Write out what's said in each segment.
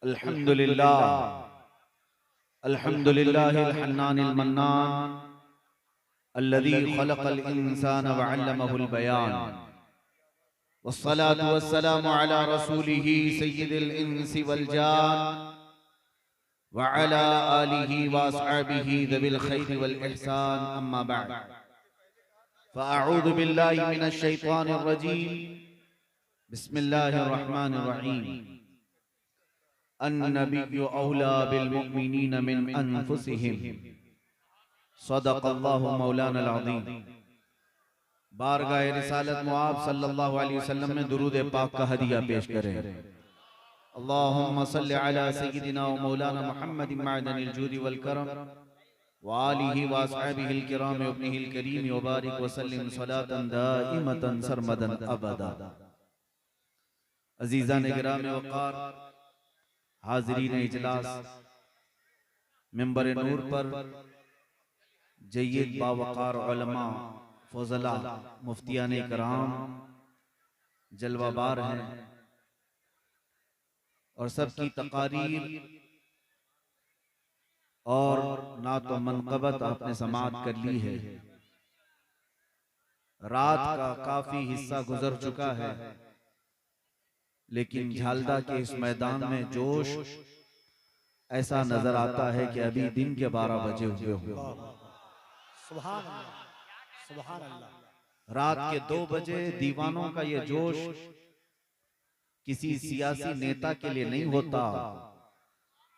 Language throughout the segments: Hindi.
अल्हम्दुलिल्लाह अल्हम्दुलिल्लाहिल हन्नानिल मन्नान अल्लज़ी खलक़ल इंसाना व अल्लमहुल बयान वस्सलातु वस्सलामु अला रसूलिही सय्यिदिल इंसी वल जान व अला आलिही व अस्हाबिही ज़विल खैरि वल इहसान अम्मा बअद फ़अऊज़ु बिल्लाहि मिनश शैतानिर रजीम बिस्मिल्लाहिर रहमानिर रहीम अन्नबिय्यु औला बिल मुमिनीन मिन अनफुसिहिम सदक़ल्लाहु मौलाना अज़ीम। बारगाह रिसालत मुआब सल्लल्लाहु अलैहि वसल्लम में दुरूद पाक का हदिया पेश करें। अल्लाहुम्मा सल्लि अला सय्यिदिना व मौलाना मुहम्मदिन मअदनिल जूदि वल करम व आलिहि व अस्हाबिहिल किराम व इब्निहिल करीम व बारिक व सल्लिम सलातन दाइमतन सरमदन अबदा। अज़ीज़ान किराम वक़ार, हाज़रीन इजलास, मिंबर नूर पर जय्यद बावकार उलमा, फज़ला, मुफ्तियान कराम जलवाबार हैं और सबकी तकारीर और नात व मनक़बत आपने समाअत कर ली है। रात का काफी हिस्सा गुजर चुका है, लेकिन झालदा के इस मैदान में जोश ऐसा नजर आता है कि अभी दिन के 12 बजे हुए हों। सुभान अल्लाह, सुभान अल्लाह। रात के 2 बजे दीवानों का ये जोश किसी सियासी नेता के लिए नहीं होता,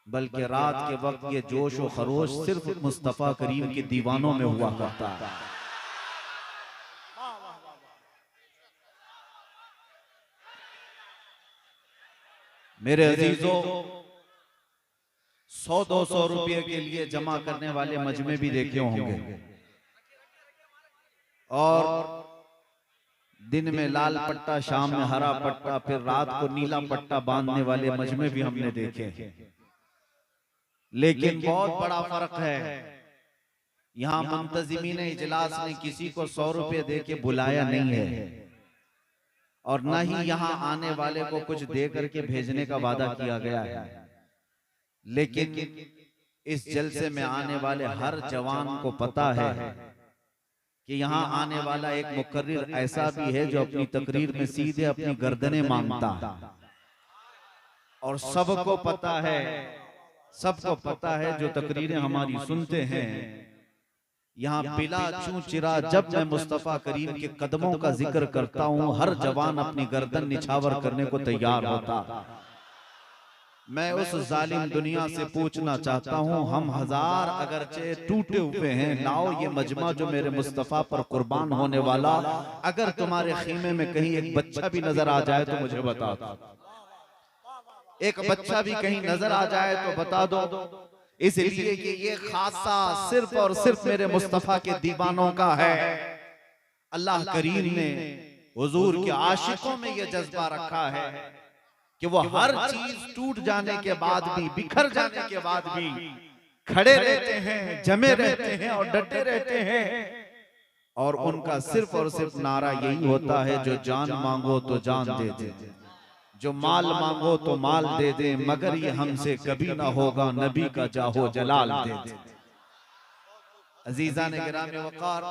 बल्कि रात के वक्त ये जोश व खरोश सिर्फ मुस्तफा करीम के दीवानों में हुआ करता है। मेरे अजीजों, 100-200 रुपये के लिए जमा करने वाले मजमे भी देखे होंगे और दिन में लाल पट्टा, शाम में हरा पट्टा, फिर रात को नीला पट्टा बांधने वाले मजमे भी हमने देखे। लेकिन बहुत बड़ा फर्क है, यहाँ मुंतजिमीन इजलास ने किसी को 100 रुपये दे के बुलाया नहीं है और न ही यहाँ आने वाले को कुछ दे करके भेजने का वादा किया गया है। लेकिन इस जलसे में आने वाले हर जवान को पता है कि यहाँ आने वाला एक मुकर्रिर ऐसा भी है जो अपनी तकरीर में सीधे अपनी गर्दनें मांगता है और सबको पता है जो तकरीरें हमारी सुनते हैं, यहाँ बिला चूचिरा जब मैं मुस्तफा करीम के कदमों का जिक्र करता हूँ, हर जवान अपनी गर्दन निछावर करने को तैयार होता। मैं उस जालिम दुनिया से पूछना चाहता हूँ, हम हजार अगरचे टूटे हुए हैं, लाओ ये मजमा जो मेरे मुस्तफा पर कुर्बान होने वाला, अगर तुम्हारे खीमे में कहीं एक बच्चा भी नजर आ जाए तो मुझे बता दो। एक बच्चा भी कहीं नजर आ जाए तो बता दो, इसलिए कि ये खासा सिर्फ और सिर्फ मेरे मुस्तफा के दीवानों का है। अल्लाह करीम ने हुजूर के आशिकों में ये जज्बा रखा है कि वो हर चीज टूट जाने के बाद भी, बिखर जाने के बाद भी खड़े रहते हैं, जमे रहते हैं और डटे रहते हैं। और उनका सिर्फ और सिर्फ नारा यही होता है, जो जान मांगो तो जान दे दे, जो माल मांगो तो माल दे दे, मगर ये हमसे कभी ना होगा, नबी का जाहो जलाल दे दे। अजीज़ान गिरामी वक़ार,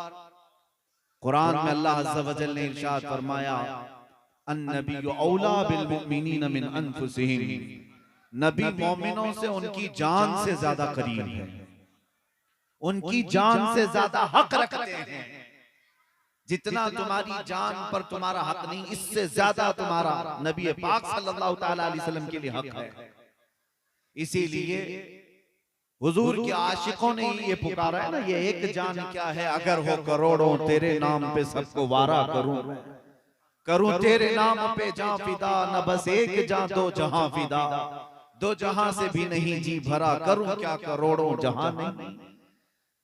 कुरान में अल्लाह अज़्ज़ा व जल ने इरशाद फरमाया, अन्नबिय्यु औला बिल मुमिनीन मिन अनफुसिहिम, नबी मोमिनों से उनकी जान से ज्यादा करीब है, उनकी जान से ज्यादा हक रखते हैं। जितना तुम्हारी जान पर तुम्हारा हक नहीं, इससे ज्यादा तुम्हारा नबी पाक सल्लल्लाहु तआला अलैहि वसल्लम के लिए हक है। इसीलिए हुजूर के आशिकों ने ये पुकारा है ना, ये एक जान क्या है, अगर हो करोड़ों तेरे नाम पे सबको वारा करूं तेरे नाम पे जां फिदा, न बस एक जां दो जहां फिदा, दो जहां से भी नहीं जी भरा, करूं क्या करोड़ों जहां नहीं।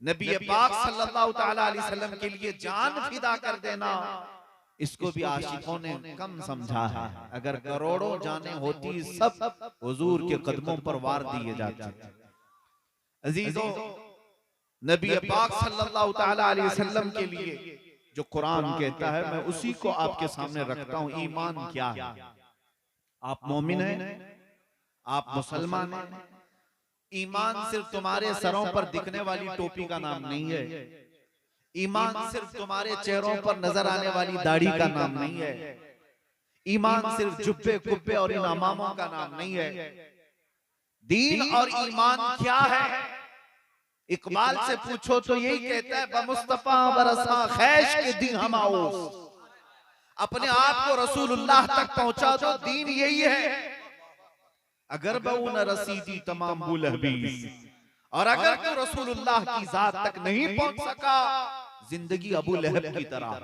नबी पाक सल्लल्लाहु तआला अलैहि वसल्लम के लिए जान फिदा कर देना, इसको भी आशिकों ने कम समझा है। अगर करोड़ों जाने होती, सब हुजूर के कदमों पर वार दिए जाते। अजीजों, नबी पाक सल्लल्लाहु तआला अलैहि वसल्लम के लिए जो कुरान कहता है, मैं उसी को आपके सामने रखता हूं। ईमान क्या है? आप मोमिन हैं, आप मुसलमान हैं। ईमान सिर्फ तुम्हारे सरों पर दिखने वाली टोपी का नाम नहीं है। ईमान सिर्फ तुम्हारे चेहरों पर नजर आने वाली दाढ़ी का नाम नहीं है। ईमान सिर्फ जुब्बे कुब्बे और इमामों का नाम नहीं है। दीन और ईमान क्या है? इकबाल से पूछो तो यही कहता है, बमुस्तफा बरसा खैश के दी हमाओस। अपने आप को रसूलुल्लाह तक पहुंचा दो, दीन यही है। अगर बहु न रसीदी तमाम बुलहबीस, और अगर तू रसूलुल्लाह की जात तक नहीं पहुंच सका, जिंदगी अबू लहब की तरह है।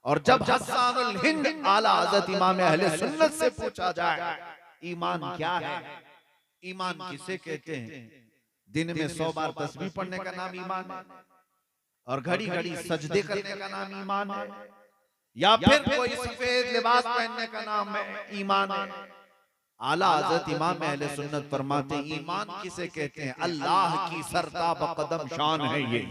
और जब हस्सानुल हिंद आला हज़रत इमाम अहले सुन्नत से पूछा जाए ईमान क्या है, ईमान किसे कहते हैं? दिन में 100 बार तस्बीह पढ़ने का नाम ईमान है, और घड़ी घड़ी सजदे करने का नाम ईमान है, या फिर कोई सफेद लिबास पहनने का नाम है ईमान है। आला हज़रत इमाम अहले सुन्नत फरमाते हैं, ईमान किसे कहते हैं? अल्लाह की सरताब कदम शान है ये।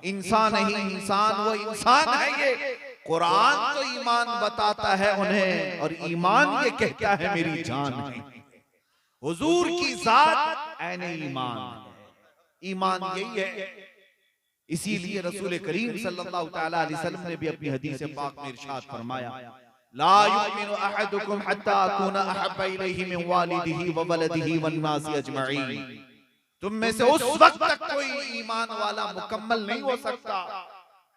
इंसान नहीं, इंसान वो इंसान है ये। कुरान तो ईमान बताता है उन्हें, और ईमान ये कहता है मेरी जान है। हुजूर की जात ऐने ईमान, ईमान यही है। इसीलिए रसूल करीम सल्लल्लाहु तआला अलैहि वसल्लम ने भी अपनी हदीस पाक में इरशाद फरमाया, ला युमिनु अहदुकुम हत्ता अकूना अहब्बा इलैहि मिन वालिदिही व वलदिही वन नासी अजमईन। तुम में से उस वक्त तक कोई ईमान वाला मुकम्मल नहीं हो सकता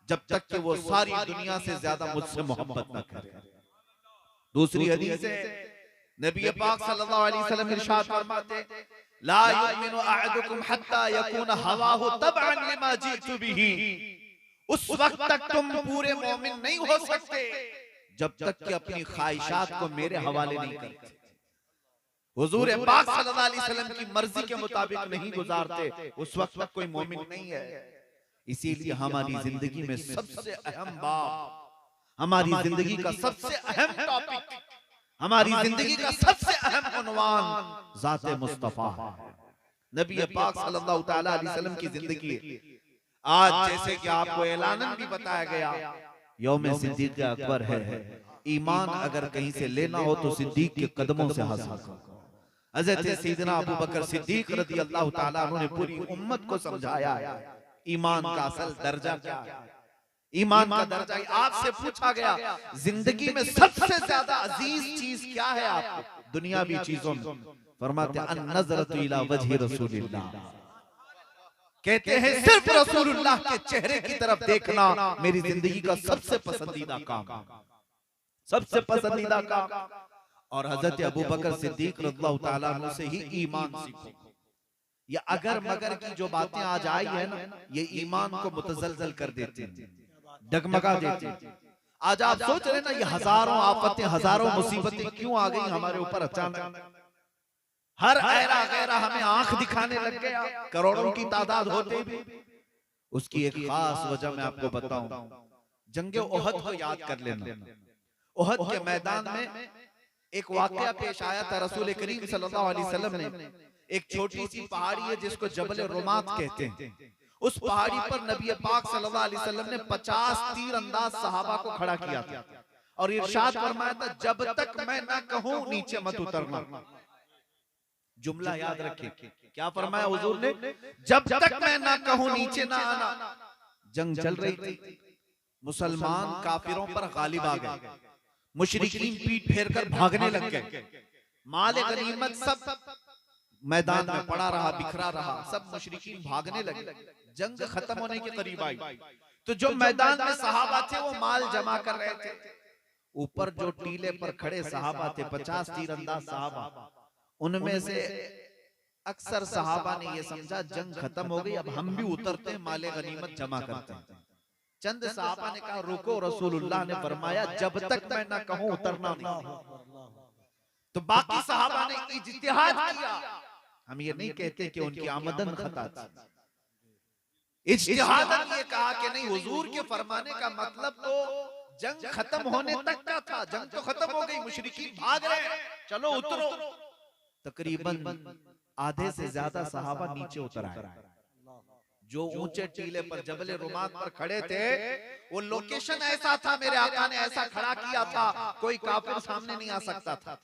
जब तक कि वो सारी दुनिया से ज्यादा मुझसे मोहब्बत न करे। दूसरी हदीस है, नबी पाक सल्लल्लाहु अलैहि वसल्लम इरशाद फरमाते, ला युमिनु अहदुकुम हत्ता यकून हवाहु तबअन लिमा जीतु बिही। उस वक्त तक तुम पूरे मोमिन नहीं हो सकते जब तक कि अपनी ख्वाहिशात को मेरे हवाले नहीं करते, हुजूर पाक सल्लल्लाहु अलैहि वसल्लम की मर्जी के मुताबिक नहीं गुजारते, उस वक्त तक कोई मोमिन नहीं है। इसीलिए हमारी जिंदगी में सबसे अहम बात, हमारी जिंदगी का सबसे अहम टॉपिक, हमारी जिंदगी का सबसे अहम उन्वान ज़ाते मुस्तफा है, नबी पाक सल्लल्लाहु तआला अलैहि वसल्लम की जिंदगी है। आज जैसे कि आपको ऐलानन भी बताया गया, यौम सिद्दीक़ अकबर है। ईमान अगर कहीं से लेना हो तो सिद्दीक के कदमों से हासिल करो। हज़रत सैयदना अबू बकर सिद्दीक रज़ी अल्लाह ताला अन्हु ने पूरी उम्मत को समझाया ईमान का असल दर्जा क्या है। ईमान का दर्जा आपसे पूछा गया, जिंदगी में सबसे ज्यादा अजीज चीज क्या है आपको दुनियावी चीजों में? फरमाते अन नज़रतु इला वजहि रसूलिल्लाह, कहते हैं सिर्फ रसूलुल्लाह के चेहरे की तरफ देखना मेरी जिंदगी का सबसे पसंदीदा काम, सबसे पसंदीदा काम। और हजरत अबू बकर सिद्दीक रज़ियल्लाहु ताला अन्हु से ही ईमान सीखो। ये अगर मगर की जो बातें आज आई है ना, ये ईमान को मुतजलजल कर देते हैं, डगमगा देते हैं। आज आप सोच रहे ना, ये हजारों आफतें, हजारों मुसीबतें क्यों आ गई हमारे ऊपर अचानक? हर ऐरा गैरा हमें आंख दिखाने लग गया, करोड़ों की तादाद होते भी। उसकी एक खास वजह मैं आपको बताऊं, जंगे ओहद को याद कर लेना। ओहद के मैदान में एक वाकया पेश आया था। रसूल करीम सल्लल्लाहु अलैहि वसल्लम ने, एक छोटी सी पहाड़ी है जिसको जबल रुमात कहते हैं, उस पहाड़ी पर नबी पाक सल्लल्लाहु अलैहि वसल्लम ने 50 तीर अंदाज सहाबा को खड़ा किया था और इरशाद फरमाया था, जब तक मैं ना कहूं नीचे मत उतरना। जुमला याद रखिए, क्या फरमाया हुजूर ने? जब तक मैं ना कहूं नीचे ना आना। जंग चल रही थी, मुसलमान काफिरों पर गालिब आ गए, मुशरिकीन पीठ फेर कर भागने लग गए, माल गनीमत सब मैदान में पड़ा रहा, बिखरा रहा, सब मुशरिकीन भागने लगे। जंग खत्म होने के करीब आई तो जो मैदान में सहाबा थे वो माल जमा कर रहे थे। ऊपर जो टीले पर खड़े सहाबा थे, 50 तीरंदाज सहाबा, उनमें से अक्सर सहाबा ने ये समझा जंग खत्म हो गई, अब हम भी उतरते हैं, माले गनीमत जमा करते हैं। चंद सहाबा ने कहा रुको, रसूलुल्लाह ने फरमाया जब तक मैं ना कहूं उतरना नहीं। तो बाकी सहाबा ने इज्तिहाद किया। हम ये नहीं कहते कि उनकी आमदन खता थी, इज्तिहादन ये कहा कि नहीं, हुजूर के फरमाने का मतलब तो जंग खत्म होने तक का था, जंग तो खत्म हो गई, मुशरिकीन भाग रहे हैं, चलो उतरो। तकरीबन आधे से ज्यादा सहाबा नीचे उतर आए। जो ऊंचे टीले पर जबल रुमात पर खड़े थे, वो लोकेशन ऐसा था, मेरे आका ने ऐसा खड़ा किया था, कोई काफिर सामने नहीं आ सकता था।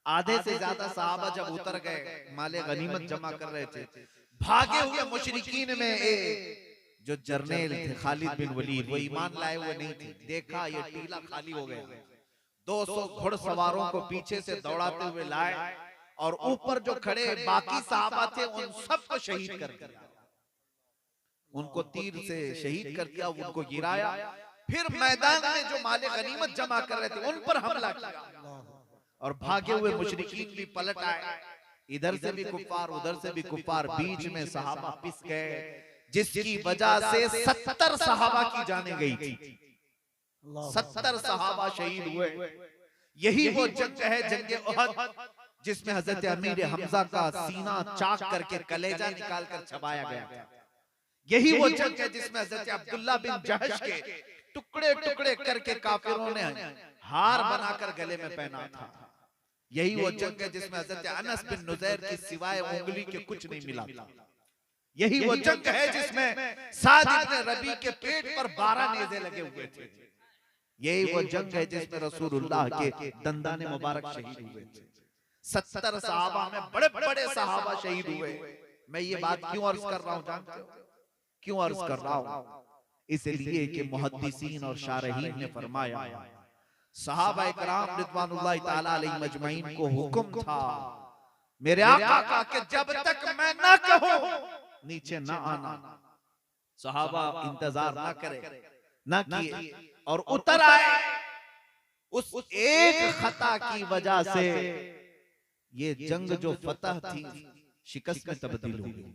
आधे से ज्यादा सहाबा जब उतर गए, माले गनीमत जमा कर रहे थे, भागे हुए मुशरिकीन में जो जर्नेल थे खालिद बिन वलीद, वो ईमान लाए हुए नहीं थे। देखा ये टीला खाली हो गया, 200 घुड़सवारों को पीछे से दौड़ाते हुए लाए और ऊपर जो खड़े बाकी सहाबा थे उन सबको शहीद कर दिया, उनको तीर से शहीद कर दिया, उनको गिराया। फिर मैदान में जो माले गनीमत जमा कर रहे थे उन पर हमला किया और भागे हुए मुशरिकीन भी पलट आए, इधर से भी कुफार उधर से भी कुफार, बीच में सहाबा पिस गए, जिसकी वजह से 70 सहाबा की जाने गई थी, 70 सहाबा शहीद हुए। यही वो जंग है, जंगे उहद, जिसमें हजरत अमीर हमजा का सीना चाक करके कलेजा निकाल कर छबाया गया था। यही वो जंग है जिसमें हजरत अब्दुल्ला बिन जहश के टुकड़े टुकड़े करके काफिरों ने हार बनाकर गले में पहना था। यही वो जंग है जिसमें हजरत अनस बिन नुजैर की सिवाय उंगली के कुछ नहीं मिला था। यही वो जंग है जिसमें साद इब्न रबी के पेट पर 12 नेज़े लगे हुए थे। यही वो जंग है जिसमें रसूलुल्लाह के दंदाने मुबारक शहीद हुए थे। 70 सहाबा में बड़े बड़े सहाबा शहीद हुए। मैं ये बात क्यों अर्ज कर रहा हूं जानते हो? क्यों अर्ज कर रहा हूं? इसलिए कि मुहद्दिसीन और शारहीन ने फरमाया, सहाबा इकराम रिज़वानुल्लाह ताला अलैहिम अजमईन को हुक्म था मेरे आका का कि जब तक मैं ना कहूं नीचे ना आना। सहाबा इंतजार ना करे, ना किए और उतर आए। उस एक खता की वजह से ये जंग जो फतह थी शिकस्त में तब्दील हो गई।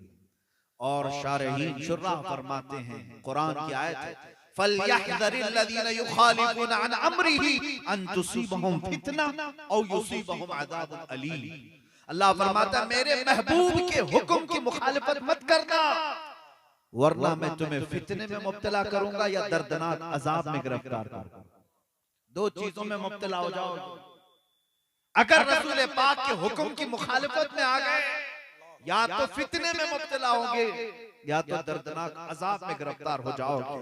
और शारहीन शुर्रा फरमाते हैं, कुरान की आयत है, फलयहज़रिल्लज़ीना युखालिफूना अन अम्रिही अन तुसीबहुम फितना औ युसीबहुम अज़ाबुन अलीम। अल्लाह फरमाता मेरे महबूब के हुक्म की मुखालिफत मत करना, वरना मैं तुम्हें फितने में मुब्तला करूंगा या दर्दनाक अजाब में गिरफ्तार करूंगा। 2 चीजों में मुब्तला हो जाओगे। अगर रसूल पाक के हुक्म की मुखालिफत में आ गए, या तो फितने में मुब्तला होंगे या तो दर्दनाक अजाब में गिरफ्तार हो जाओगे।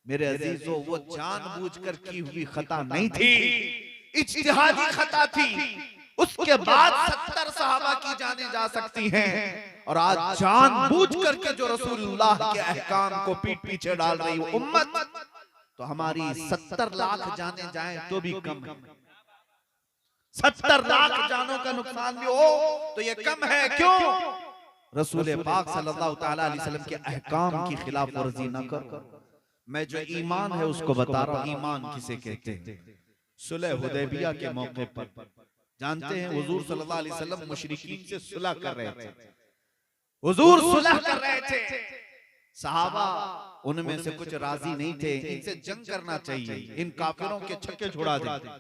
मेरे अजीजों, वो जानबूझकर की हुई खता नहीं थी, इज्तिहादी खता थी। उसके बाद 70 सहाबा की जाने जा सकती हैं और आज जानबूझकर के जो रसूलुल्लाह के अहकाम को पीठ पीछे डाल रही उम्मत, तो हमारी 70 लाख जाने जाएं तो भी कम है। 70 लाख जानों का नुकसान भी हो तो ये कम है। क्यों? रसूल पाक सल्लल्लाहु ताला अलैहि वसल्लम के अहकाम की खिलाफ वर्जी न कर। मैं जो ईमान है उसको बता रहा हूं। ईमान किसे कहते हैं? सुलह हुदैबिया के मौके पर जानते हैं हुजूर सल्लल्लाहु अलैहि वसल्लम मुशरिकीन से सुलह कर रहे थे। हुजूर सुलह कर रहे थे, सहाबा उनमें से कुछ राजी नहीं थे, इनसे जंग करना चाहिए, इन काफिरों के छक्के छुड़ा दें,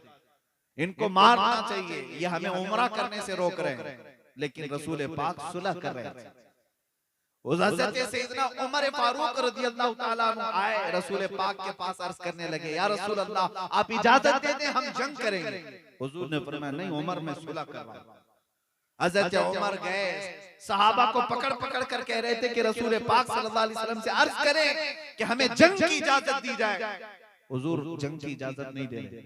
इनको मारना चाहिए, ये हमें उमरा करने से रोक रहे हैं। लेकिन रसूल पाक सुलह कर रहे थे। हज़रत सैयदना उमर फारूक रज़ियल्लाहु ताला अन्हु आए रसूल पाक के पास अर्ज करने लगे, या रसूल अल्लाह आप इजाजत दे दें, हम जंग करेंगे। हुजूर ने फरमाया नहीं उमर, मैं सुलह कर रहा हूं। हज़रत उमर गए, सहाबा को पकड़ पकड़ कर कह रहे थे कि रसूल पाक सल्लल्लाहु अलैहि वसल्लम से अर्ज करें कि हमें जंग की इजाजत दी जाए। हुजूर जंग की इजाजत नहीं दे रहे।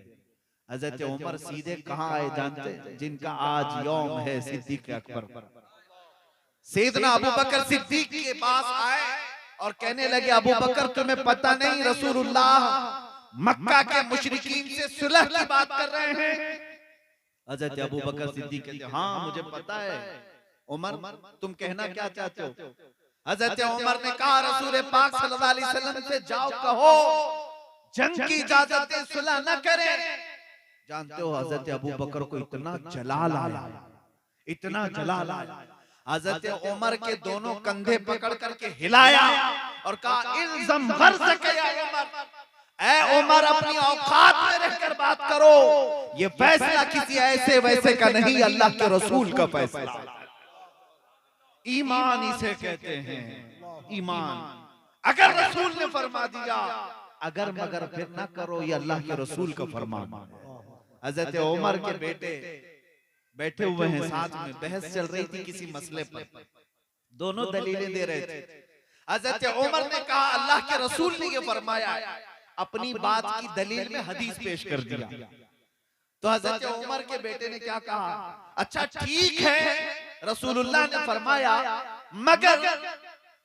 हज़रत उमर सीधे कहां आए जानते? जिनका आज यौम है सिद्दीक अकबर, सैयदना अबू बकर सिद्दीक के पास आए और कहने लगे, अबू बकर तुम्हें पता नहीं रसूलुल्लाह मक्का के मुशरिकीन से सुलह की बात कर रहे हैं? हज़रत अबू बकर सिद्दीक कहते हाँ मुझे पता है। उमर तुम कहना क्या चाहते हो? हज़रत उमर ने कहा रसूल पाक सल्लल्लाहु अलैहि वसल्लम से जाओ कहो जंग की इजाजत दे, सुलह न करें। जानते हो हज़रत अबू बकर को इतना जलाल आया, इतना जलाल आया, हज़रत उमर के दोनों कंधे पकड़ करके हिलाया और कहा इल्ज़म ग़र्ज़क या उमर, ऐ उमर अपनी औकात में रहकर बात करो, ये फैसला किसी ऐसे वैसे का नहीं, अल्लाह के रसूल का फैसला। ईमान इसे कहते हैं, ईमान। अगर रसूल ने फरमा दिया, अगर मगर फिर ना करो, ये अल्लाह के रसूल का फरमान है। हज़रत उमर के बेटे बैठे हुए हैं, साथ में बहस चल रही थी किसी मसले पर, दोनों दलीलें दे रहे थे। हज़रत उमर ने कहा अल्लाह के रसूल ने ये फरमाया, अपनी बात की दलील में हदीस पेश कर दिया। तो हजरत उमर के बेटे ने क्या कहा, अच्छा ठीक है, रसूलुल्लाह ने फरमाया, मगर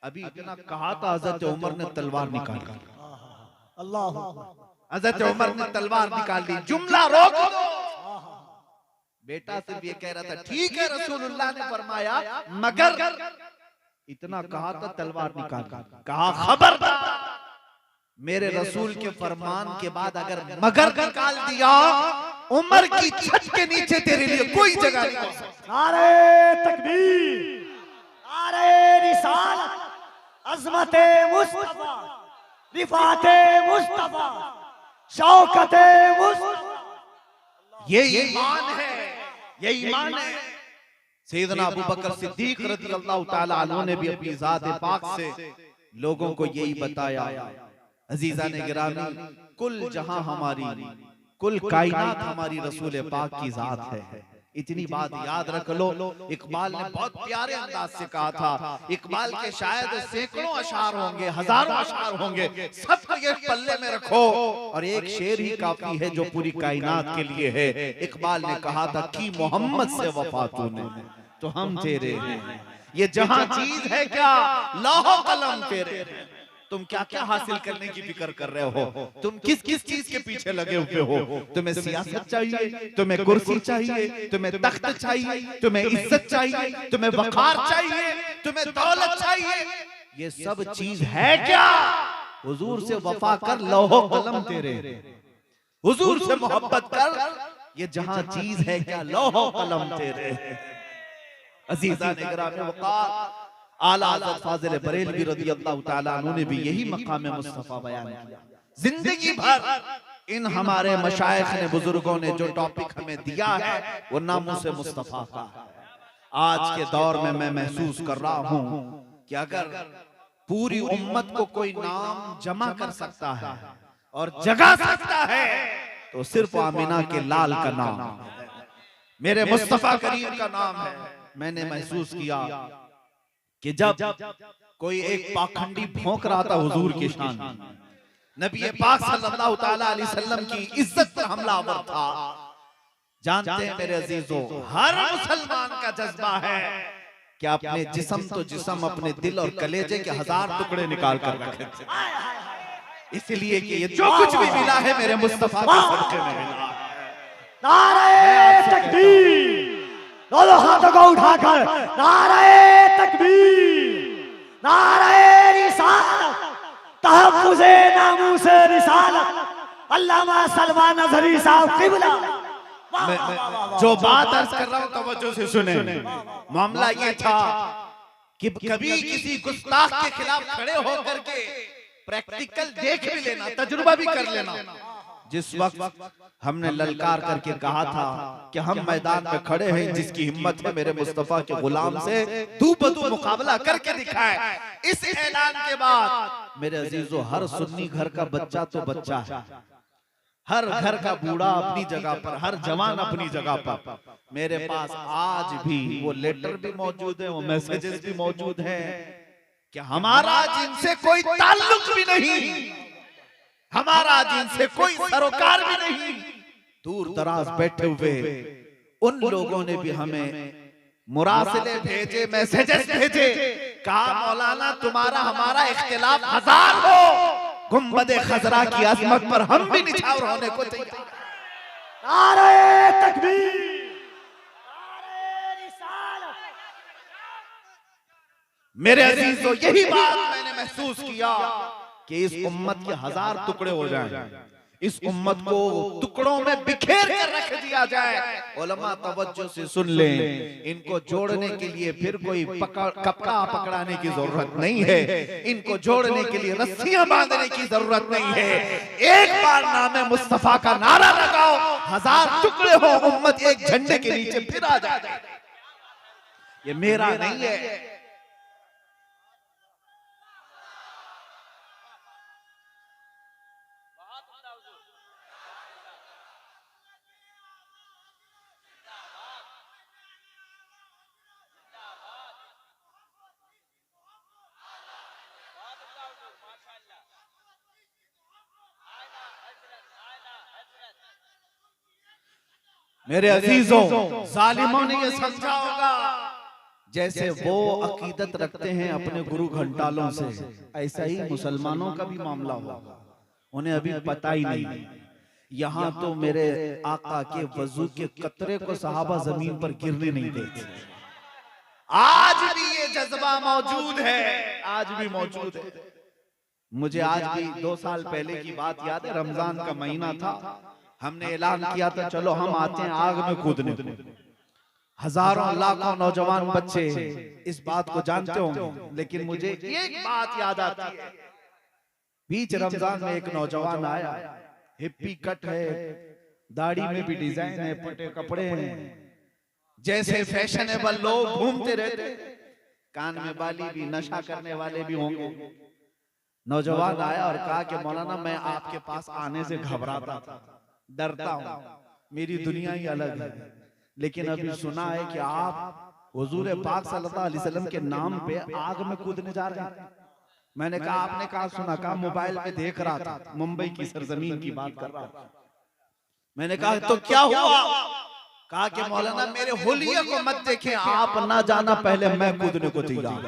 अभी इतना कहा था हजरत उमर ने तलवार निकाल ली। अल्लाह हजरत उमर ने तलवार निकाल दी, जुमला रोक दो। बेटा सिर्फ ये कह रहा था ठीक है, रसूलुल्लाह ने फरमाया, मगर इतना कहा था तलवार निकाल ली। कहा खबरदार, मेरे रसूल के फरमान के बाद अगर मगर निकाल दिया, उमर की छत के नीचे तेरे लिए कोई जगह नहीं हो सकती। नारे तकबीर, नारे रिसालत, अज़मते मुस्तफा, रिफाते मुस्तफा, शौकते मुस्तफा। ये ईमान है, ये ईमान है। सैयदना अबू बकर सिद्दीक रज़ी अल्लाह ताला अन्हु ने भी अपनी ज़ात पाक से लोगों को यही बताया। अजीजा ने गिरामी, कुल जहां हमारी, कुल कायनात हमारी रसूल पाक की ज़ात है। इतनी बात याद रख लो। इकबाल ने बहुत प्यारे अंदाज से कहा था, इकबाल के शायद सैकड़ों अशार होंगे, हजारों अशार होंगे, सबको ये पल्ले में रखो और एक शेर ही काफी है जो पूरी कायनात के लिए है। इकबाल ने कहा था कि मोहम्मद से वफा तूने तो हम तेरे हैं, ये जहां चीज है क्या लौह कलम तेरे हैं। तुम क्या क्या हासिल करने की फिक्र कर रहे हो, तुम किस किस चीज के पीछे लगे हुए हो। तुम्हें सियासत चाहिए, तुम्हें कुर्सी चाहिए, तुम्हें तख्त चाहिए, तुम्हें इज्जत चाहिए, तुम्हें वकार चाहिए, तुम्हें दौलत चाहिए, ये सब चीज है क्या। हुजूर से वफा कर, लौह कलम तेरे, हुजूर से मोहब्बत कर, ये जहां चीज है क्या लौह कलम तेरे। अजीजा ने गिरामी वक़ार आला हज़रत फाज़िल बरेलवी रज़ी अल्लाह ताला अन्हु ने भी यही मकाम मुस्तफा बयान किया। जिंदगी भर इन हमारे मशाइख ने, बुजुर्गों ने जो टॉपिक हमें दिया है वो नामूसे मुस्तफा का। आज के दौर में मैं महसूस कर रहा हूं कि अगर पूरी उम्मत को कोई नाम जमा कर सकता है और जगा सकता है तो सिर्फ आमिना के लाल का नाम, मेरे मुस्तफा करीम का नाम है। मैंने महसूस किया कि जब कोई एक पाखंडी भौंक रहा था हुजूर की शान, नबी पाक सल्लल्लाहु ताला अलैहि वसल्लम की इज्जत पर हमलावर था। जानते हैं मेरे अजीजों, हर मुसलमान का जज्बा है कि अपने जिस्म तो जिस्म, अपने दिल और कलेजे के 1000 टुकड़े निकाल कर रखे, इसलिए कि ये जो कुछ भी मिला है मेरे मुस्तफा के सदके में मिला है। नारे तकबीर, दोनों हाथों को उठाकर नारे तकबीर, नारे रिसालत, तहफ्फुज़े नामूसे रिसालत, अल्लामा सलमान अज़हरी साहब क़िबला। जो बात अर्ज कर रहा हूं तवज्जो से सुने। मामला ये था कि कभी किसी गुस्ताख के खिलाफ खड़े होकर के प्रैक्टिकल देख भी लेना, तजुर्बा भी कर लेना। जिस वक्त हमने ललकार करके कहा था कि हम मैदान में खड़े हैं, जिसकी हिम्मत है मेरे मुस्तफा के गुलाम से दू बदू मुकाबला करके दिखाए। इस ऐलान के बाद मेरे अजीजों, हर सुन्नी घर का बच्चा तो बच्चा है, हर घर का बूढ़ा अपनी जगह पर, हर जवान अपनी जगह पर। मेरे पास आज भी वो लेटर भी मौजूद है, वो मैसेजेस भी मौजूद है कि हमारा जिनसे कोई ताल्लुक भी नहीं, हमारा जिनसे कोई सरोकार भी नहीं, दूर दराज बैठे हुए उन लोगों ने भी हमें मुरासिले भेजे, मैसेजेस भेजे, कहा मौलाना तुम्हारा हमारा इख्तिलाफ 1000 हो, गुंबदे खजरा की अजमत पर हम भी निछावर होने को तैयार। नारे तकबीर, नारे रिसालत। मेरे अजीजों, यही बात मैंने महसूस किया कि इस उम्मत के 1000 टुकड़े हो जाएं, इस उम्मत को टुकड़ों में बिखेर कर रख दिया जाए। उलमा तवज्जो से सुन लें, इनको जोड़ने के लिए फिर कोई कपड़ा पकड़ाने की जरूरत नहीं है, इनको जोड़ने के लिए रस्सियां बांधने की जरूरत नहीं है। एक बार नाम मुस्तफा का नारा लगाओ, 1000 टुकड़े हो, उम्मत एक झंडे के नीचे फिर आ जाए। ये मेरा नहीं है, मेरे अजीजों, जालिमों ने ये समझा होगा जैसे वो अकीदत रखते हैं अपने गुरु घंटालों से, ऐसा ही मुसलमानों का भी मामला होगा। उन्हें अभी पता ही नहीं। यहाँ तो मेरे आका के वजू के कतरे को सहाबा जमीन पर गिरने नहीं देते। आज भी ये जज्बा मौजूद है, आज भी मौजूद है। मुझे आज भी 2 साल पहले की बात याद है। रमजान का महीना था, हमने ऐलान किया था चलो हम आते हैं आग में कूदने को। हजारों लाखों नौजवान बच्चे इस बात को जानते होंगे, लेकिन मुझे एक बात याद आती है। बीच रमजान में एक नौजवान आया, हिप्पी कट है, दाढ़ी में भी डिजाइन है, पटे कपड़े हैं, जैसे फैशनेबल लोग घूमते रहते, कान में बाली भी, नशा करने वाले भी होंगे। नौजवान आया और कहा कि मौलाना मैं आपके पास आने से घबराता था, डरता हूं, मेरी दुनिया ही अलग है, लेकिन अभी सुना है कि आप हुजूर पाक सल्लल्लाहु अलैहि वसल्लम के नाम पे आग में कूदने जा रहे हैं। मैंने कहा आपने कहा सुना? कहा मोबाइल पे देख रहा था, मुंबई की सरजमीन की बात कर रहा था। मैंने कहा तो क्या हुआ? कहा कि मौलाना मेरे हुलिये को मत देखें, आप ना जाना, पहले मैं कूदने को तैयार हूं।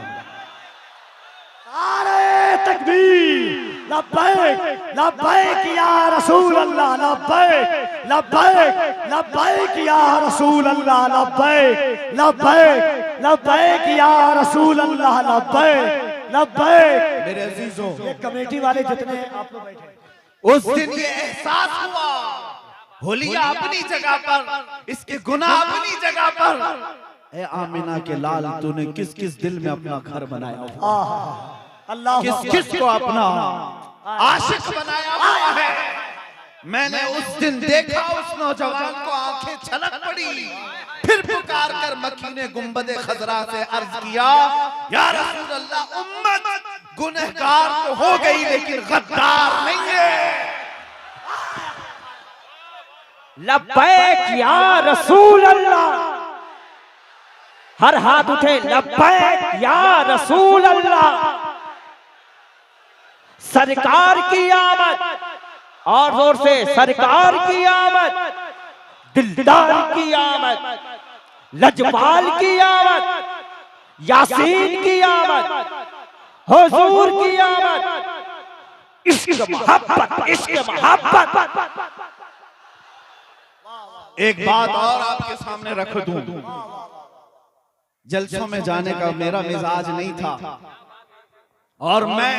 नारे तकबीर, लब्बैक लब्बैक या रसूल अल्लाह, लब्बैक लब्बैक लब्बैक या रसूल अल्लाह, लब्बैक लब्बैक लब्बैक या रसूल अल्लाह, लब्बैक लब्बैक। मेरे अजीजों, ये कमेटी वाले जितने आप लोग बैठे, उस दिन ये एहसास हुआ होलिया अपनी जगह पर, इसके गुनाह अपनी जगह पर। ए आमिना के लाल, तूने किस किस दिल में अपना घर बनाया, अल्लाह किस किस को अपना आशिक बनाया हुआ है। मैंने उस दिन देखा उस नौजवान को, आंखें छलक पड़ी, फिर पुकार कर मकीने गुंबदे खजरा से अर्ज किया, या रसूल अल्लाह, उम्मत गुनहगार तो हो गई लेकिन गद्दार नहीं है। लब्बैक या रसूल अल्लाह, हर हाथ उठे, लब्बैक या रसूल अल्लाह। सरकार की आमद, और जोर से, सरकार की आमद, दिलदार की आमद, लजपाल की आमद, यासीन की आमद, हुजूर की आमद, इश्क मोहब्बत, इश्क मोहब्बत। एक बात और आपके सामने रख दूं, जलसों में जाने का मेरा मिजाज नहीं था, और मैं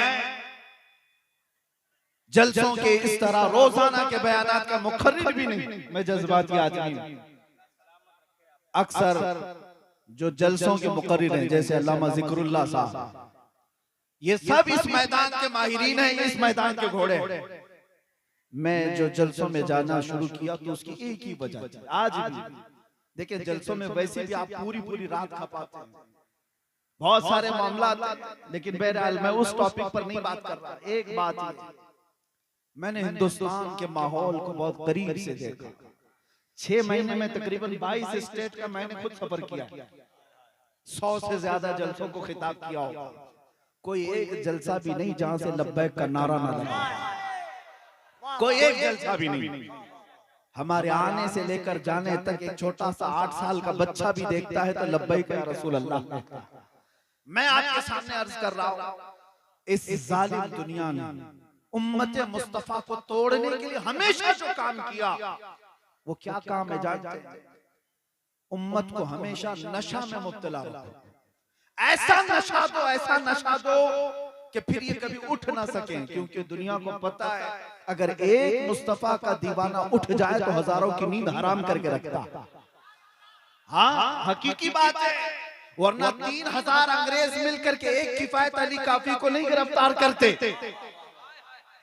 जलसों के इस तरह रोजाना के बयानात का मुखर्रिर भी नहीं। मैं जज्बाती आदमी हूं। अक्सर जो जलसों के मुकर्रिर हैं जैसे अल्लामा जिक्रुल्लाह साहब, ये सब इस मैदान के माहिरीन हैं, इस मैदान के घोड़े हैं। मैं जो जलसों में जाना शुरू किया तो उसकी एक ही वजह थी। आज भी देखिए, जलसों में वैसे भी आप पूरी पूरी रात खपाते हैं, बहुत सारे मामला आते हैं, लेकिन बहरहाल मैं उस टॉपिक पर नहीं बात कर रहा। एक बात है, मैंने हिंदुस्तान के माहौल को बहुत करीब से देखा। 6 महीने में तकरीबन 22 स्टेट का मैंने खुद सफर किया, 100 से ज्यादा जलसों को खिताब किया होगा। कोई एक जलसा भी नहीं जहां से लब्बैक का नारा ना लगा, कोई एक जलसा भी नहीं। हमारे आने से लेकर जाने तक एक छोटा सा 8 साल का बच्चा भी देखता है तो लब्बैक या रसूल अल्लाह। मैं आपके सामने अर्ज कर रहा हूं, इस जालिम दुनिया ने उम्मत मुस्तफा को तोड़ने के लिए हमेशा जो काम किया, वो क्या काम है जानते हैं? उम्मत को हमेशा नशा में मुब्तला रखो। ऐसा नशा दो, ऐसा नशा दो कि फिर ये कभी उठ ना सके, क्योंकि दुनिया को पता है अगर एक मुस्तफा का दीवाना उठ जाए तो हजारों की नींद हराम करके रखता। हाँ, हकीकी बात है, वरना 3000 अंग्रेज मिलकर के एक किफायत अली काफी को नहीं गिरफ्तार करते।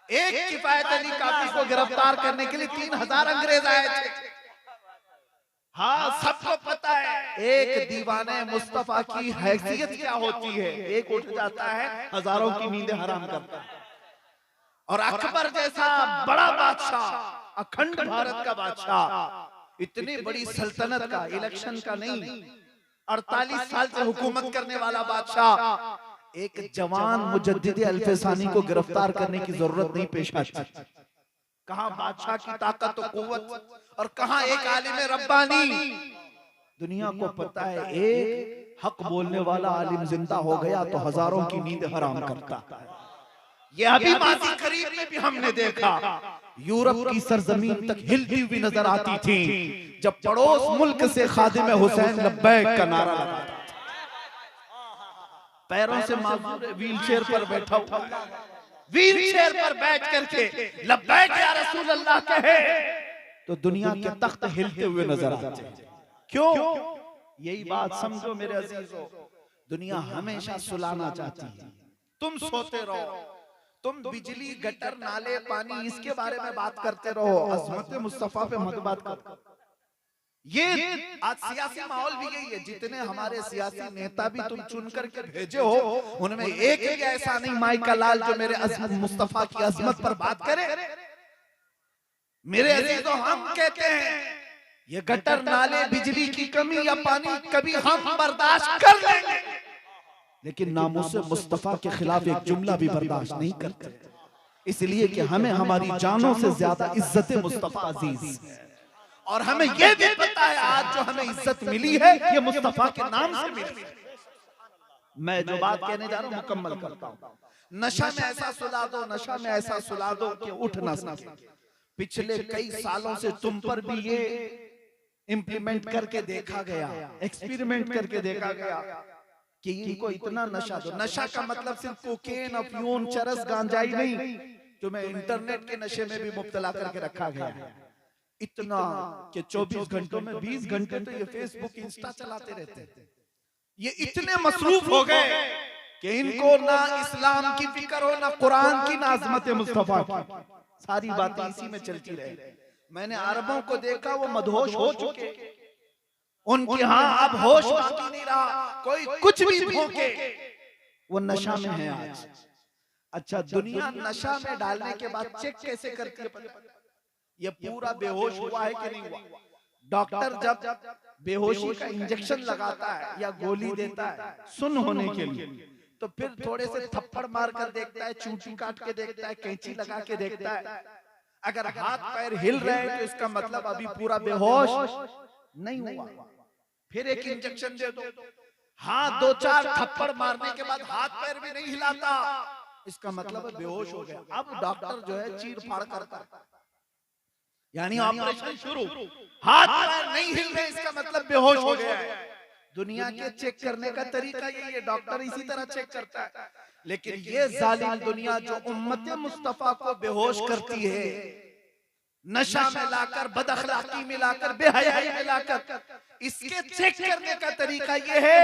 एक किफायत अली काफी को गिरफ्तार करने के लिए 3000 अंग्रेज आए थे। हाँ, सबको पता है एक दीवाने मुस्तफा की हैसियत क्या होती है। एक उठ जाता है, हजारों की नींदें हराम करता है। और अकबर जैसा बड़ा बादशाह, अखंड भारत का बादशाह, इतनी बड़ी सल्तनत का, इलेक्शन का नहीं, 48 साल से हुकूमत करने वाला बादशाह, एक जवान मुजद्दिद अल्फसानी को गिरफ्तार करने की जरूरत नहीं पेश आती। कहां बादशाह की ताकत और कुव्वत, और कहां एक आलिम रब्बानी। दुनिया को पता है एक हक बोलने वाला आलिम जिंदा हो गया तो हजारों की नींद हराम करता है। ये अभी माजी करीब में भी हमने देखा, यूरोप की सरजमीन तक हिलती हुई नजर आती थी जब पड़ोस मुल्क से खादिम हुसैन लब्बैक का नारा लगाता था। पैरों से माजूर व्हील चेयर पर बैठा हुआ, व्हील चेयर पर बैठ करके लब्बैक या रसूल अल्लाह कहे तो दुनिया के तख्त हिलते हुए नजर आते हैं। क्यों? यही बात समझो मेरे अजीजों, दुनिया हमेशा सुलाना चाहती है, तुम सोते रहो, तुम बिजली गटर नाले पानी इसके बारे में बात करते रहो, अज़मत मुस्तफा पे मत बात करो। ये आज सियासी माहौल भी यही है, जितने हमारे सियासी नेता भी तुम चुन करके भेजे हो उनमें एक भी ऐसा नहीं माइका लाल जो मेरे अज़मत मुस्तफा की अज़मत पर बात करे। मेरे अजीजों, हम कहते हैं ये गटर नाले बिजली की कमी या पानी कभी हम बर्दाश्त कर लेंगे, लेकिन नामूसे मुस्तफा के खिलाफ एक जुमला भी बर्दाश्त नहीं करते, इसलिए कि हमें हमारी जानों से ज्यादा इज्जत मुस्तफा अजीज है। और हमें यह भी पता है आज जो हमें इज्जत मिली है ये मुस्तफा के नाम से मिली है। मैं जो बात कहने जा रहा हूं मुकम्मल करता हूं। नशा में ऐसा सुला दो, नशा में ऐसा सुला दो कि उठ ना सके। पिछले कई सालों से तुम पर भी ये इंप्लीमेंट करके देखा गया, एक्सपेरिमेंट करके देखा गया कि इनको इतना नशा दो। नशा का मतलब सिर्फ कोकेन, अफयून, चरस, गांजा ही नहीं, तुम्हें इंटरनेट के नशे में भी मुब्तला करके रखा गया है। इतना कि 24 घंटों में 20 घंटे तो ये फेसबुक इंस्टा चलाते रहते हैं। ये इतने मसरूफ हो गए कि इनको ना इस्लाम की फिक्र हो, ना कुरान की, ना अज़मत मुस्तफा की, सारी बातें इसी में चलती रहे। मैंने अरबों को देखा वो मदहोश हो चुके, उनके यहाँ अब होश बाकी नहीं रहा, कोई कुछ भी भोंके वो नशा में है आज। अच्छा, दुनिया नशा में डालने के बाद चेक कैसे करती है? ये पूरा बेहोश हुआ है कि नहीं हुआ? डॉक्टर जब बेहोशी का इंजेक्शन लगाता है या गोली देता है सुन होने के लिए, तो फिर थोड़े से थप्पड़ मार कर देखता है, चूंटी काट के देखता है, कैंची लगा के देखता है। अगर हाथ पैर हिल रहे हैं तो इसका मतलब अभी पूरा बेहोश नहीं हुआ। फिर एक इंजेक्शन दे दो, हाथ 2-4 थप्पड़ मारने के बाद हाथ पैर भी नहीं हिलाता, इसका मतलब बेहोश हो गया। अब डॉक्टर जो है चीर फाड़ करता है, यानी ऑपरेशन शुरू, हाथ पैर नहीं हिल रहे इसका मतलब बेहोश हो गया है। दुनिया के चेक करने का तरीका यही है, डॉक्टर इसी तरह चेक करता है। लेकिन ये जालिम दुनिया जो उम्मत मुस्तफा को बेहोश करती है, नशा में लाकर, बदअखलाकी में लाकर, बेहयाई में लाकर, इसके चेक करने का तरीका ये है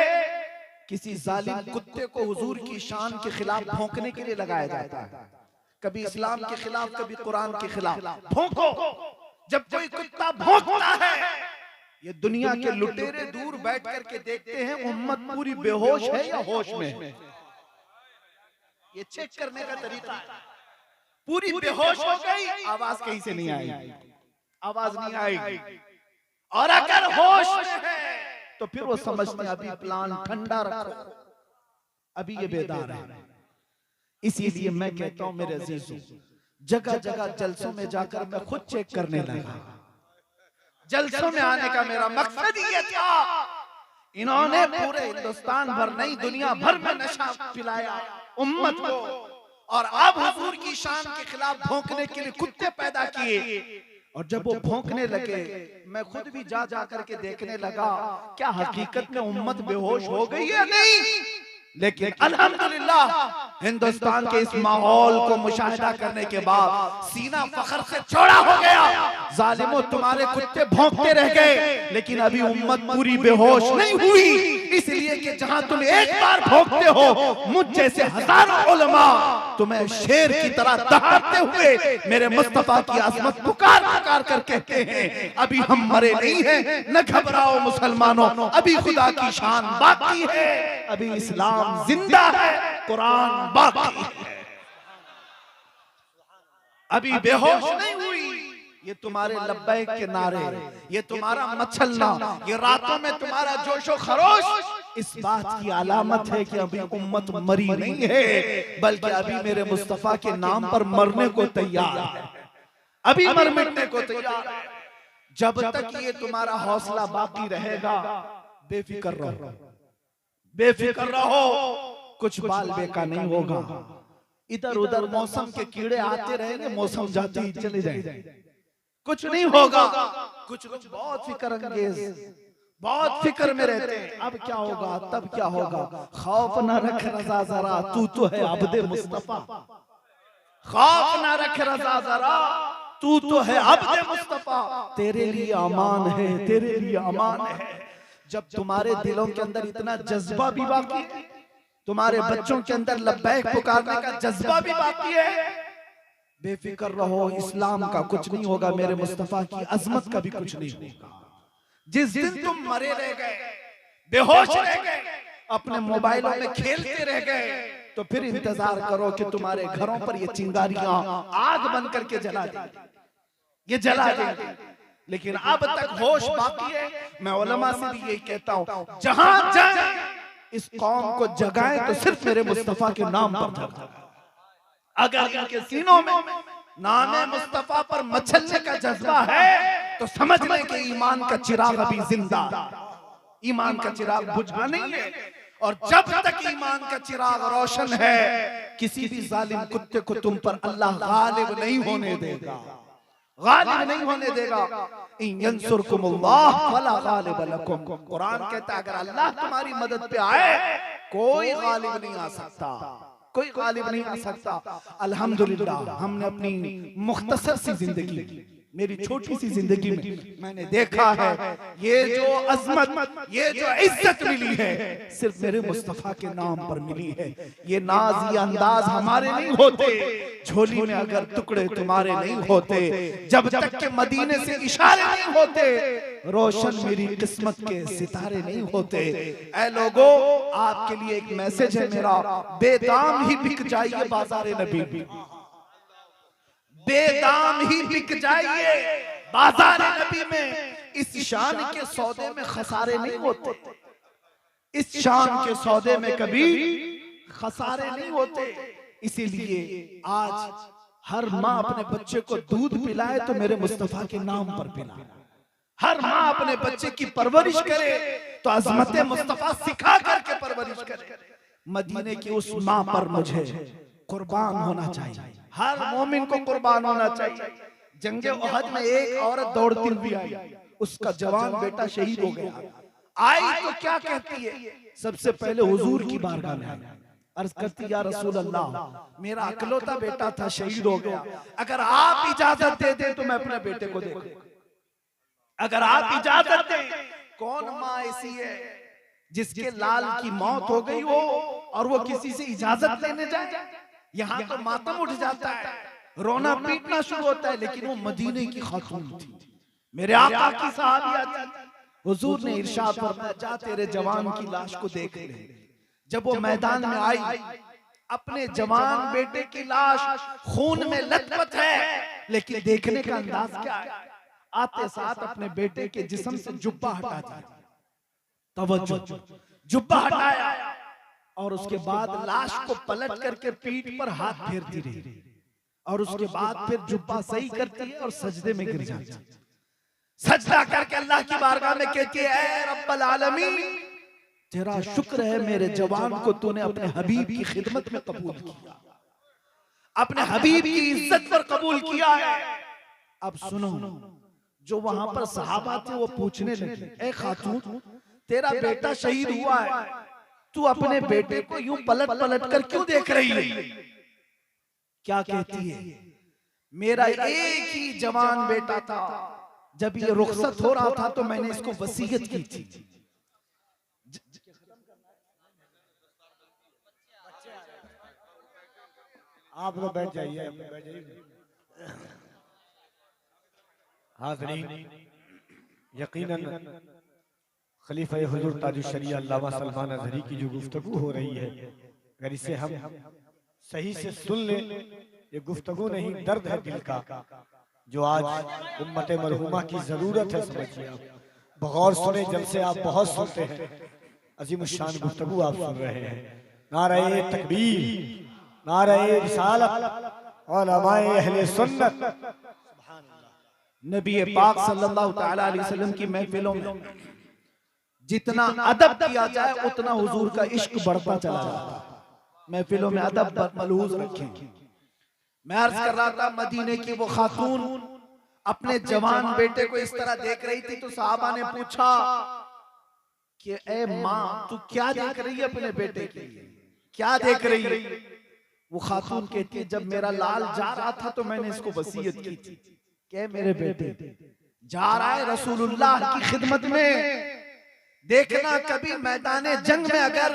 किसी जालिम कुत्ते को हुजूर की शान के खिलाफ भौंकने के लिए लगाया जाता है। कभी इस्लाम के खिलाफ, कभी कुरान के खिलाफ भौंको। जब कोई कुत्ता भौंकता है, ये दुनिया के लुटेरे दूर बैठ करके देखते हैं उम्मत पूरी बेहोश है या होश में है। ये चेक करने का तरीका है। पूरी बेहोश हो गई, आवाज कहीं से नहीं आएगी, आवाज नहीं आएगी। और अगर होश में है तो फिर वो समझते हैं अभी प्लान ठंडा रखो, अभी ये बेदार है। इसीलिए मैं कहता हूं मेरे अजीजों, जगह जगह जलसों में जाकर मैं खुद चेक करने लगा। जलसों में आने का मेरा मकसद ये था, इन्होंने पूरे हिंदुस्तान भर नहीं दुनिया भर में नशा पिलाया उम्मत को, और अब हुजूर की शान के खिलाफ भौंकने के लिए कुत्ते पैदा किए। और जब वो भौंकने लगे, मैं खुद भी जा जा करके देखने लगा क्या हकीकत में उम्मत बेहोश हो गई है नहीं। लेकिन अल्हम्दुलिल्लाह हिंदुस्तान के इस माहौल को मुशाहिदा करने के बाद सीना फख्र से चौड़ा हो गया। जालिमों, तुम्हारे कुत्ते भौंकते रह गए, लेकिन अभी उम्मत पूरी बेहोश नहीं हुई, इसलिए कि जहां तुम एक बार भौंकते हो, मुझ जैसे हजारों उलमा तुम्हें शेर की तरह दहाड़ते हुए मेरे मुस्तफा की अजमत पुकार पुकार कर कहते हैं अभी हम मरे नहीं हैं, न घबराओ मुसलमानों, अभी खुदा की शान बाकी है, अभी इस्लाम जिंदा है, कुरान बाकी है, अभी बेहोश नहीं हुई। ये तुम्हारे लब्बैक के नारे, ये तुम्हारा मचलना, ये रातों में तुम्हारा जोशो खरोश इस बात की अलामत है कि अभी उम्मत मरी नहीं है, बल्कि अभी मेरे मुस्तफा के नाम पर मरने को तैयार है। अभी मर मिटने को तैयार है। जब तक ये तुम्हारा हौसला बाकी रहेगा, बेफिक्र रहो, बेफिक्र रहो, कुछ बाल बेका नहीं होगा। इधर उधर मौसम के कीड़े आते रहेंगे, मौसम जाते ही चले जाएंगे, कुछ नहीं होगा। कुछ लोग बहुत फिक्र अंगेज, बहुत फिक्र में रहते हैं, अब क्या होगा, तब क्या होगा। खौफ ना रख रजा जरा, तू तो है अब्दे मुस्तफा। खौफ ना रख रजा जरा, तू तो है अब्दे मुस्तफा। तेरे लिए अमान है, तेरे लिए अमान है। जब तुम्हारे दिलों के अंदर इतना जज्बा भी बाकी है, तुम्हारे बच्चों के अंदर लब्बैक पुकारने का जज्बा भी बाकी है, बेफिक्र रहो। इस्लाम का कुछ नहीं होगा, मेरे मुस्तफा की अजमत का भी कुछ नहीं होगा। जिस दिन तुम मरे रह गए, बेहोश रह गए, अपने मोबाइलों में खेलते रह गए, तो फिर इंतजार करो कि तुम्हारे घरों पर ये चिंगारियां आग बन करके जला देंगे, ये जला देंगे। लेकिन अब तक होश बाकी है। मैं उलमा से भी यही कहता हूं, जहां जाए इस कौम को जगाए तो सिर्फ मेरे मुस्तफा के नाम पर जगाए। अगर इनके सीनों में नामे मुस्तफा पर मचलने का जज्बा है तो समझ लें कि ईमान का चिराग अभी जिंदा, ईमान का चिराग बुझा नहीं है। और जब तक ईमान का चिराग रोशन है, किसी भी जालिम कुत्ते को तुम पर अल्लाह गालिब नहीं होने देगा, गालिब नहीं होने देगा। इन यंसुरकुमुल्लाह फला गालिब लकुम, कुरान कहता है अगर अल्लाह तुम्हारी मदद पे आए, कोई गालिब नहीं आ सकता, कोई गालिब नहीं आ सकता। अल्हम्दुलिल्लाह हमने अपनी मुख्तसर सी जिंदगी, मेरी छोटी सी जिंदगी में मैंने देखा है, ये जो अजमत, ये जो इज्जत मिली है, सिर्फ मेरे मुस्तफा के नाम पर मिली है। ये नाज, ये अंदाज हमारे नहीं होते, झोली में अगर टुकड़े तुम्हारे नहीं होते, जब तक के मदीने से इशारे नहीं होते, रोशन मेरी किस्मत के सितारे नहीं होते। ऐ लोगों, आपके लिए एक मैसेज है मेरा, बेदाम ही बिक जाइए बाजारे नबी, बेदाम ही बिक जाइए बाजार नबी में। इस शान के सौदे में खसारे नहीं होते, इस शान के सौदे में कभी खसारे नहीं होते। इसीलिए आज हर माँ अपने बच्चे को दूध पिलाए तो मेरे मुस्तफा के नाम पर पिलाए, हर माँ अपने बच्चे की परवरिश करे तो अज़मत मुस्तफा सिखा करके परवरिश करे। मदीने की उस माँ पर मुझे कुर्बान होना चाहिए, हर मोमिन को कुर्बान होना चाहिए। जंगे उहद में एक औरत दौड़ती हुई आई, उसका जवान बेटा शहीद हो गया। आई तो क्या कहती है, सबसे पहले हुजूर की बारगाह में अर्ज करती, या रसूल अल्लाह, मेरा इकलौता बेटा था, शहीद हो गया, अगर आप इजाजत दे दे तो मैं अपने बेटे को देखूं, अगर आप इजाजत दें। कौन माँ ऐसी है जिसके लाल की मौत हो गई हो और वो किसी से इजाजत लेने जाए? यहाँ तो मातम उठ जाता है, रोना पीटना शुरू होता है। लेकिन वो मदीने की खातून थी, मेरे आका की सहाबिया थी। हुजूर ने इरशाद फरमाया, जा तेरे जवान की लाश को देख ले। जब वो मैदान में आई, अपने जवान बेटे की लाश खून में लथपथ है, लेकिन देखने का अंदाज क्या है, आते साथ अपने बेटे के जिस्म से जुब्बा हटा दिया, तवज्जो, जुब्बा हटाया और उसके बाद लाश को पलट करके पीठ पर हाथ फेरती रही और उसके बाद फिर जुब्बा सही करती है और सजदे में गिर जाती है। सजदा करके अल्लाह की बारगाह में कहती है, ऐ रब्बल आलमीन, तेरा शुक्र है मेरे जवान को तूने अपने हबीब की खिदमत में कबूल किया, अपने हबीब की इज्जत पर कबूल किया है। अब सुनो, जो वहां पर सहाबा थे वो पूछने लगे, ऐ खातून, तेरा बेटा शहीद हुआ है, तू अपने बेटे को यूं पलट पलट कर क्यों देख रही है? क्या कहती है, मेरा एक ही जवान बेटा था, जब ये रुखसत हो रहा था तो मैंने इसको वसीयत की थी। आप लोग बैठ जाइए, हाज़रीन, यकीनन खलीफा हुजूर ताजुश शरिया अल्लामा सलमान अज़हरी की जो गुफ्तगू हो रही है, अगर इसे हम सही से सुन लें, ये गुफ्तगू नहीं, दर्द है दिल का, जो आज उम्मत मरहुमा की जरूरत है। समझिए आप, बगौर सुने, जब से आप बहुत सुनते हैं, अजीमुश्शान गुफ्तगू आप सुन रहे हैं। नारे तकबीर, नारे रिसालत, उलमाए अहले सुन्नत, सुभान नबी पाक सल्लल्लाहु तआला अलैहि वसल्लम की महफिलों में जितना अदब किया जाए उतना हुजूर का इश्क बढ़ता चला जाता है। महफिलों में अदब मलहूज रखें। मैं अर्ज कर रहा था, मदीने की वो खातून अपने जवान बेटे को इस तरह देख रही थी तो सहाबा ने पूछा कि ए माँ, तू क्या देख रही है अपने बेटे के लिए, क्या देख रही है? वो खातून कहती है, जब मेरा लाल जा रहा था तो मैंने इसको वसीयत की थी कि मेरे बेटे जा रहा है रसूलुल्लाह की खिदमत में, देखना कभी मैदाने जंग में अगर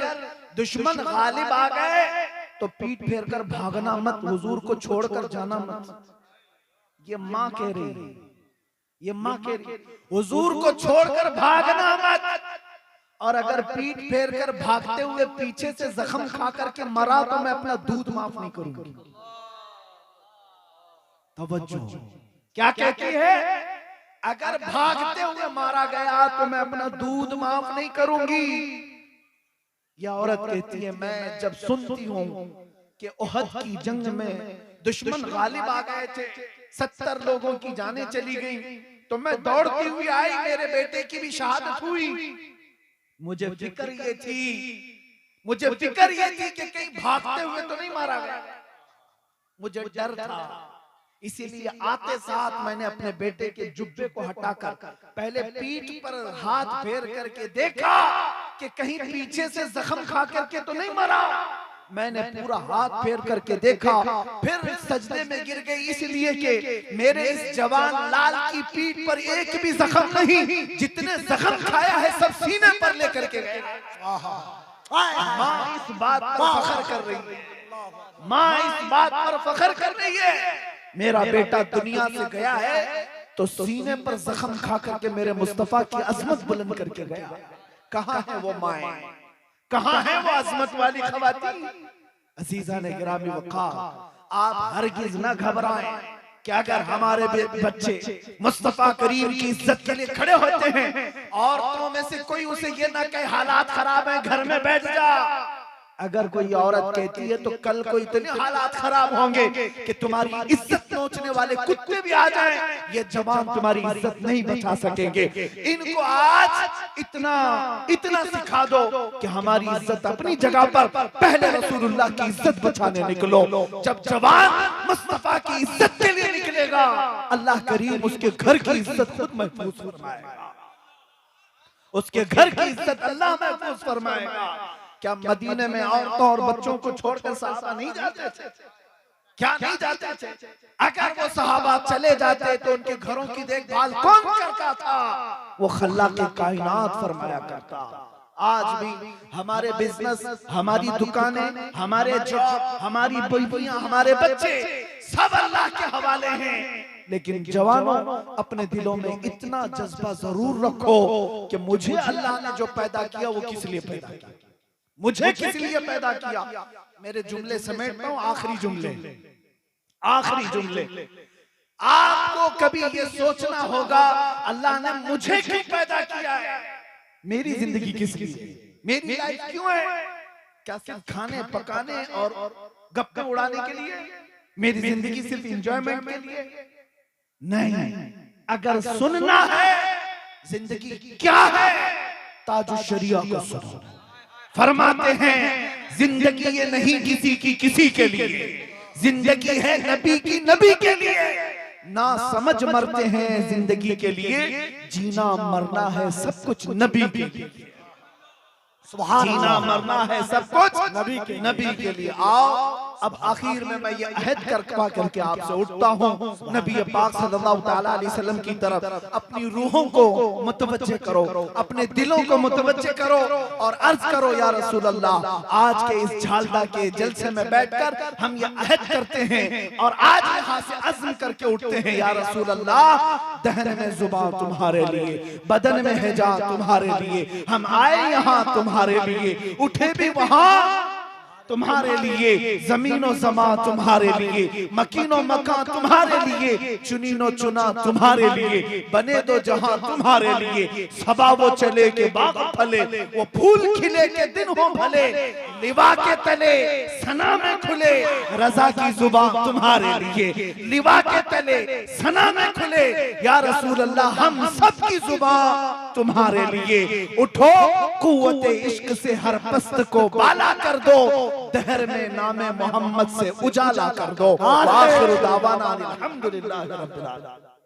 दुश्मन गालिब आ गए तो पीठ फेर कर भागना मत, हुजूर को छोड़कर जाना मत। ये माँ कह रही है, ये माँ कह रही, हुजूर को छोड़कर भागना मत, और अगर पीठ फेर कर भागते हुए पीछे से जख्म खा करके मरा तो मैं अपना दूध माफ नहीं करूंगी। तवज्जो, क्या कहती है? अगर भागते हुए मारा गया तो मैं अपना दूध माफ नहीं करूंगी। यह औरत कहती है, मैं जब सुनती हूं कि उहद की जंग में दुश्मन गालिब आ गए थे, 70 लोगों की जानें चली गई, तो मैं दौड़ती हुई आई, मेरे बेटे की भी शहादत हुई। मुझे फिक्र ये थी कि कहीं भागते हुए तो नहीं मारा गया, मुझे डर था। इसीलिए आते साथ मैंने अपने बेटे के जुब्बे को हटाकर पहले पीठ पर हाथ फेर करके देखा कि कहीं पीछे से जख्म खा करके तो नहीं मरा। मैंने पूरा हाथ फेर करके देखा, फिर सजदे में गिर गई, इसलिए कि मेरे इस जवान लाल की पीठ पर एक भी जख्म नहीं, जितने जख्म खाया है सब सीने पर लेकर के गए। माँ इस बात पर फख्र कर रही है, माँ इस बात पर फख्र कर रही है, मेरा बेटा दुनिया से गया है तो सीने पर जख्म खा करके मेरे मुस्तफा की अजमत बुलंद करके गया। कहाँ है वो माएं, कहाँ है वो अजमत वाली खवातीन? अजीजा ने गिरामी वक़ार, आप हरगिज न घबराएं कि अगर हमारे बच्चे मुस्तफा करीम की इज्जत के लिए खड़े होते हैं, औरतों में से कोई उसे ये ना कहे हालात खराब है घर में बैठ जा। अगर कोई औरत कहती है तो कल को इतने हालात खराब होंगे कि तुम्हारी इज्जत नोचने वाले कुत्ते भी आ जाएं, ये जवान तुम्हारी इज्जत नहीं बचा सकेंगे। इनको आज इतना सिखा दो कि हमारी इज्जत अपनी जगह पर, पहले रसूलुल्लाह की इज्जत बचाने निकलो। जब जवान मुस्तफा की इज्जत के लिए निकलेगा, अल्लाह करीम उसके घर की इज्जत खुद महफूज फरमाएगा, उसके घर की इज्जत अल्लाह महफूज फरमाएगा। क्या मदीने में औरतों और बच्चों को छोड़कर सहाबा नहीं जाते थे? क्या नहीं जाते थे? अगर वो सहाबा चले जाते तो उनके घरों की देखभाल कौन करता था? वो खल्लाक़े कायनात फरमाया करता। आज भी हमारे बिजनेस, हमारी दुकानें, हमारे जॉब, हमारी बीवियां, हमारे बच्चे सब अल्लाह के हवाले हैं, लेकिन जवानों अपने दिलों में इतना जज्बा जरूर रखो कि मुझे अल्लाह ने जो पैदा किया वो किस लिए पैदा किया, मुझे किस लिए पैदा किया। मेरे जुमले समेटता हूं, आखिरी जुमले। आपको कभी ये सोचना होगा अल्लाह ने मुझे क्यों पैदा किया है, मेरी जिंदगी किस लिए, मेरी लाइफ क्यों है? क्या सिर्फ खाने पकाने और गप्पे उड़ाने के लिए? मेरी जिंदगी सिर्फ एंजॉयमेंट के लिए? नहीं, अगर सुनना है जिंदगी क्या है, ताजुश शरिया को सुनो। फरमाते हैं जिंदगी ये नहीं किसी के लिए, जिंदगी है नबी की नबी के लिए। ना समझ मरते हैं जिंदगी के लिए, जीना मरना है सब कुछ नबी के लिए। जीना मरना है सब कुछ नबी के लिए। आओ अब आखिर में मैं ये अहद करके आपसे उठता हूँ, नबी पाक सल्लल्लाहु तआला अलैहि वसल्लम की तरफ अपनी रूहों को मुतवज्जे करो, अपने दिलों को मुतवज्जे करो और अर्ज करो, या रसूल अल्लाह, आज के इस झालदा के जलसे में बैठकर हम ये अहद करते हैं और आज यहाँ से अज़्म करके उठते हैं, या रसूल अल्लाह, दहन में जुबान तुम्हारे लिए, बदन में हिजा तुम्हारे लिए, हम आए यहाँ तुम्हारे लिए, उठे भी वहाँ तुम्हारे लिए, जमीनो जमा तुम्हारे लिए, मकीनो मकान तुम्हारे लिए, चुनीनो चुना तुम्हारे लिए, बने दो जहां तुम्हारे लिए, सबा वो चले के बाग फले, वो फूल खिले के दिन हो भले, लिवा के तले सना में खुले रजा की जुबान तुम्हारे लिए, लिवा के तले सना में खुले या रसूल अल्लाह हम सब की जुबान तुम्हारे लिए। उठो कुव्वत इश्क से हर पस्त को बाला कर दो, दहर में नामे मोहम्मद से उजाला कर दो। आखिर दावाना अल्हम्दुलिल्लाह रब्बिल आलमीन।